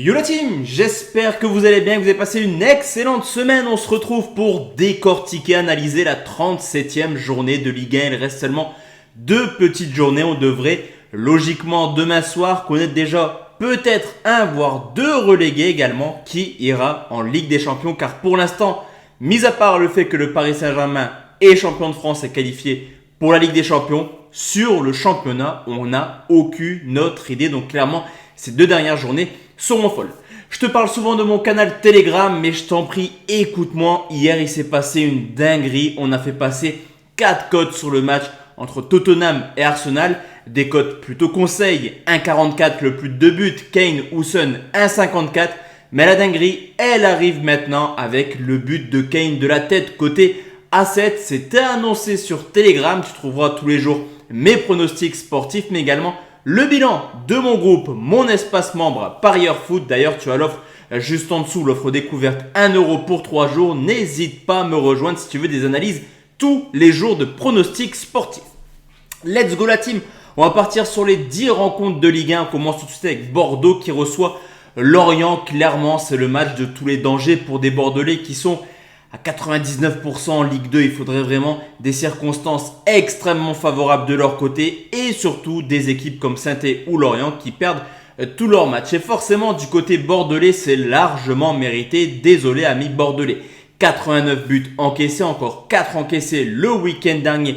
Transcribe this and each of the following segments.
Yo la team, j'espère que vous allez bien, que vous avez passé une excellente semaine. On se retrouve pour décortiquer, analyser la 37e journée de Ligue 1. Il reste seulement 2 petites journées. On devrait logiquement demain soir connaître déjà peut-être un voire 2 relégués également qui ira en Ligue des Champions. Car pour l'instant, mis à part le fait que le Paris Saint-Germain est champion de France et qualifié pour la Ligue des Champions, sur le championnat, on n'a aucune autre idée. Donc clairement, ces 2 dernières journées seront folles. Je te parle souvent de mon canal Telegram, mais je t'en prie, écoute-moi. Hier, il s'est passé une dinguerie. On a fait passer 4 cotes sur le match entre Tottenham et Arsenal. Des cotes plutôt conseils, 1,44 le plus de 2 buts, Kane ou Son 1,54. Mais la dinguerie, elle arrive maintenant avec le but de Kane de la tête côté A7. C'était annoncé sur Telegram. Tu trouveras tous les jours mes pronostics sportifs, mais également le bilan de mon groupe, mon espace membre Parieur Foot. D'ailleurs, tu as l'offre juste en dessous, l'offre découverte 1 euro pour 3 jours. N'hésite pas à me rejoindre si tu veux des analyses tous les jours de pronostics sportifs. Let's go la team. On va partir sur les 10 rencontres de Ligue 1. On commence tout de suite avec Bordeaux qui reçoit Lorient. Clairement, c'est le match de tous les dangers pour des Bordelais qui sont à 99% en Ligue 2. Il faudrait vraiment des circonstances extrêmement favorables de leur côté et surtout des équipes comme Saint-Étienne ou Lorient qui perdent tous leurs matchs. Et forcément, du côté bordelais, c'est largement mérité. Désolé, amis bordelais. 89 buts encaissés, encore 4 encaissés le week-end dernier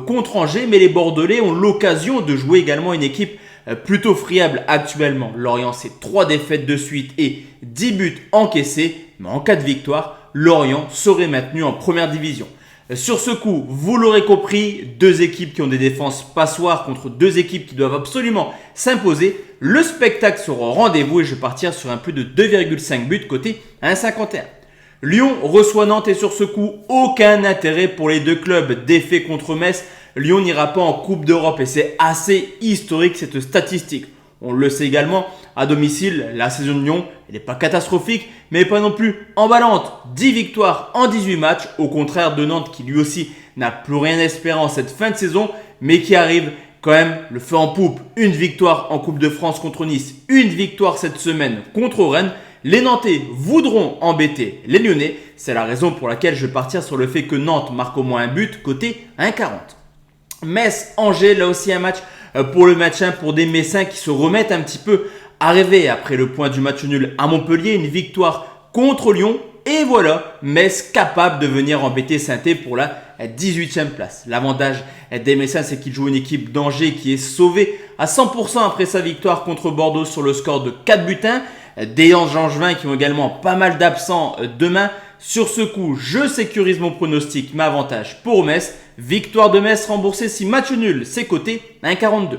contre Angers. Mais les Bordelais ont l'occasion de jouer également une équipe plutôt friable actuellement. Lorient, c'est 3 défaites de suite et 10 buts encaissés. Mais en cas de victoire, Lorient serait maintenu en première division. Sur ce coup, vous l'aurez compris, 2 équipes qui ont des défenses passoires contre 2 équipes qui doivent absolument s'imposer. Le spectacle sera au rendez-vous et je vais partir sur un plus de 2,5 buts côté 1,51. Lyon reçoit Nantes et sur ce coup, aucun intérêt pour les 2 clubs. Défaits contre Metz, Lyon n'ira pas en Coupe d'Europe et c'est assez historique cette statistique. On le sait également, à domicile, la saison de Lyon, elle n'est pas catastrophique, mais pas non plus emballante. 10 victoires en 18 matchs, au contraire de Nantes qui lui aussi n'a plus rien à espérer en cette fin de saison, mais qui arrive quand même le feu en poupe. Une victoire en Coupe de France contre Nice, une victoire cette semaine contre Rennes. Les Nantais voudront embêter les Lyonnais. C'est la raison pour laquelle je vais partir sur le fait que Nantes marque au moins un but côté 1,40. Metz-Angers, là aussi un match pour le maintien pour des Messins qui se remettent un petit peu à rêver après le point du match nul à Montpellier. Une victoire contre Lyon. Et voilà, Metz capable de venir embêter Saint-Étienne pour la 18e place. L'avantage des Messins, c'est qu'ils jouent une équipe d'Angers qui est sauvée à 100% après sa victoire contre Bordeaux sur le score de 4 buts 1. Des Angevins qui ont également pas mal d'absents demain. Sur ce coup, je sécurise mon pronostic, mais avantage pour Metz. Victoire de Metz remboursée si match nul, c'est coté 1,42.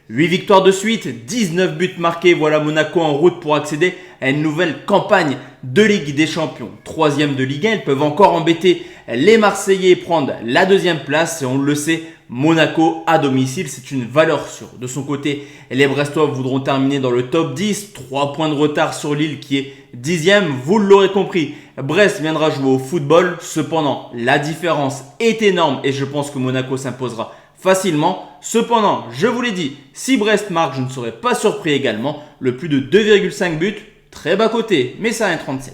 8 victoires de suite, 19 buts marqués. Voilà Monaco en route pour accéder à une nouvelle campagne de Ligue des Champions. 3e de Ligue 1, ils peuvent encore embêter les Marseillais et prendre la 2e place. Et on le sait, Monaco à domicile, c'est une valeur sûre. De son côté, les Brestois voudront terminer dans le top 10. 3 points de retard sur Lille qui est 10e. Vous l'aurez compris, Brest viendra jouer au football. Cependant, la différence est énorme et je pense que Monaco s'imposera facilement. Cependant, je vous l'ai dit, si Brest marque, je ne serai pas surpris également. Le plus de 2,5 buts, très bas côté, mais ça à 1,37.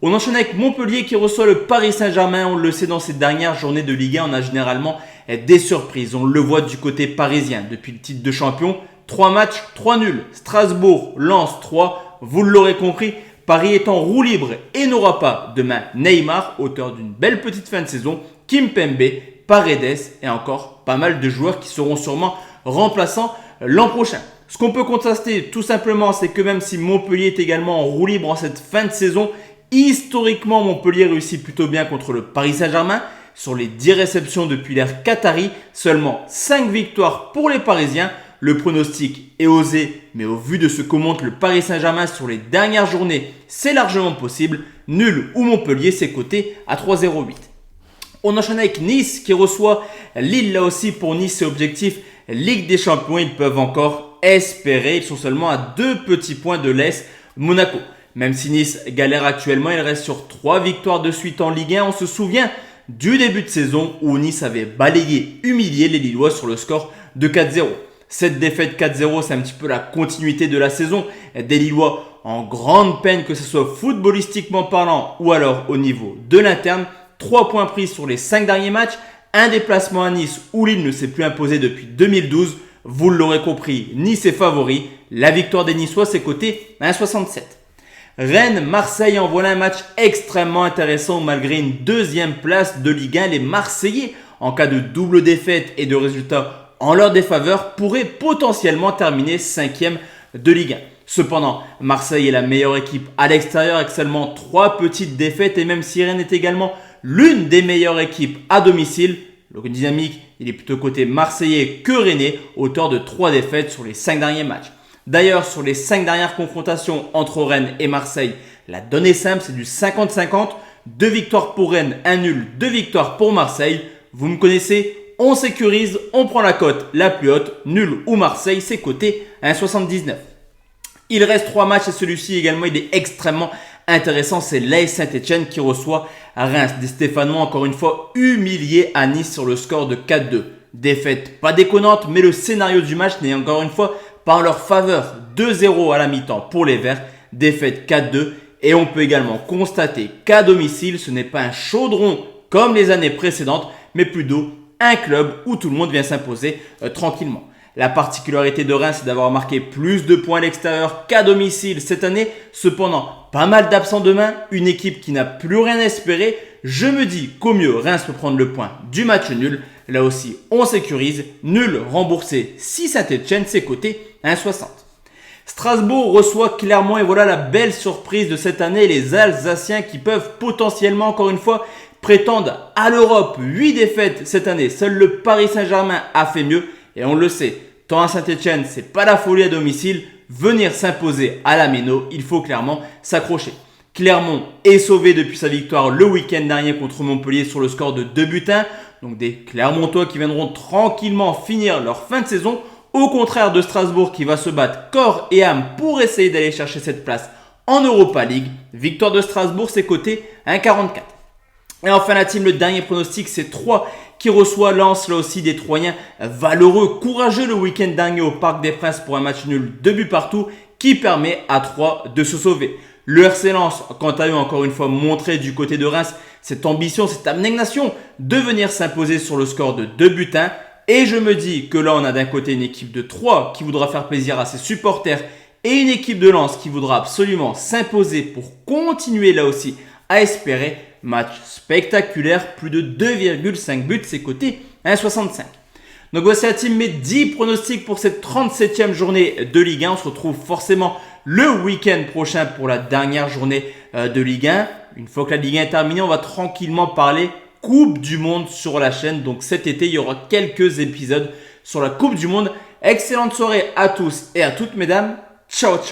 On enchaîne avec Montpellier qui reçoit le Paris Saint-Germain. On le sait, dans ces dernières journées de Ligue 1, on a généralement des surprises. On le voit du côté parisien depuis le titre de champion. 3 matchs, 3 nuls. Strasbourg, Lens 3. Vous l'aurez compris, Paris est en roue libre et n'aura pas demain Neymar, auteur d'une belle petite fin de saison, Kimpembe, Paredes et encore pas mal de joueurs qui seront sûrement remplaçants l'an prochain. Ce qu'on peut contraster tout simplement, c'est que même si Montpellier est également en roue libre en cette fin de saison, historiquement Montpellier réussit plutôt bien contre le Paris Saint-Germain. Sur les 10 réceptions depuis l'ère Qatari, seulement 5 victoires pour les Parisiens. Le pronostic est osé, mais au vu de ce que montre le Paris Saint-Germain sur les dernières journées, c'est largement possible. Nul ou Montpellier, c'est coté à 3,08. On enchaîne avec Nice qui reçoit Lille. Là aussi pour Nice, c'est objectif Ligue des Champions. Ils peuvent encore espérer. Ils sont seulement à 2 petits points de l'Est Monaco. Même si Nice galère actuellement, il reste sur 3 victoires de suite en Ligue 1. On se souvient du début de saison où Nice avait balayé, humilié les Lillois sur le score de 4-0. Cette défaite 4-0, c'est un petit peu la continuité de la saison. Des Lillois en grande peine, que ce soit footballistiquement parlant ou alors au niveau de l'interne. 3 points pris sur les 5 derniers matchs, un déplacement à Nice où Lille ne s'est plus imposé depuis 2012. Vous l'aurez compris, Nice est favori. La victoire des Niçois, c'est coté 1,67. Rennes, Marseille, en voilà un match extrêmement intéressant malgré une deuxième place de Ligue 1. Les Marseillais, en cas de double défaite et de résultats en leur défaveur, pourraient potentiellement terminer 5e de Ligue 1. Cependant, Marseille est la meilleure équipe à l'extérieur avec seulement 3 petites défaites, et même si Rennes est également l'une des meilleures équipes à domicile, le dynamique il est plutôt côté marseillais que rennais, auteur de 3 défaites sur les 5 derniers matchs. D'ailleurs, sur les 5 dernières confrontations entre Rennes et Marseille, la donne est simple, c'est du 50-50. 2 victoires pour Rennes, 1 nul, 2 victoires pour Marseille. Vous me connaissez, on sécurise, on prend la cote la plus haute, nul ou Marseille, c'est coté 1,79. Il reste 3 matchs et celui-ci également, il est extrêmement intéressant. C'est l'AS Saint-Etienne qui reçoit Reims. Des Stéphanois encore une fois humiliés à Nice sur le score de 4-2. Défaite pas déconnante, mais le scénario du match n'est encore une fois pas en leur faveur. 2-0 à la mi-temps pour les Verts, défaite 4-2. Et on peut également constater qu'à domicile, ce n'est pas un chaudron comme les années précédentes, mais plutôt un club où tout le monde vient s'imposer tranquillement. La particularité de Reims, c'est d'avoir marqué plus de points à l'extérieur qu'à domicile cette année. Cependant, pas mal d'absents de main, une équipe qui n'a plus rien à espérer. Je me dis qu'au mieux, Reims peut prendre le point du match nul. Là aussi, on sécurise. Nul remboursé si Saint-Etienne, c'est coté 1,60. Strasbourg reçoit Clermont et voilà la belle surprise de cette année. Les Alsaciens qui peuvent potentiellement, encore une fois, prétendre à l'Europe. 8 défaites cette année. Seul le Paris Saint-Germain a fait mieux. Et on le sait, tant à Saint-Etienne, c'est pas la folie à domicile. Venir s'imposer à la Méno, il faut clairement s'accrocher. Clermont est sauvé depuis sa victoire le week-end dernier contre Montpellier sur le score de 2-1. Donc des Clermontois qui viendront tranquillement finir leur fin de saison. Au contraire de Strasbourg qui va se battre corps et âme pour essayer d'aller chercher cette place en Europa League. Victoire de Strasbourg, c'est coté 1,44. Et enfin la team, le dernier pronostic, c'est 3 qui reçoit Lens, là aussi des Troyens valeureux, courageux le week-end dernier au Parc des Princes pour un match nul, 2 buts partout, qui permet à 3 de se sauver. Le RC Lens, quant à eux, encore une fois montré du côté de Reims cette ambition, cette abnégation de venir s'imposer sur le score de 2-1. Et je me dis que là, on a d'un côté une équipe de 3 qui voudra faire plaisir à ses supporters et une équipe de Lens qui voudra absolument s'imposer pour continuer là aussi à espérer. Match spectaculaire, plus de 2,5 buts, c'est coté 1,65. Donc voici la team, mes 10 pronostics pour cette 37e journée de Ligue 1. On se retrouve forcément le week-end prochain pour la dernière journée de Ligue 1. Une fois que la Ligue 1 est terminée, on va tranquillement parler Coupe du Monde sur la chaîne. Donc cet été, il y aura quelques épisodes sur la Coupe du Monde. Excellente soirée à tous et à toutes, mesdames. Ciao, ciao.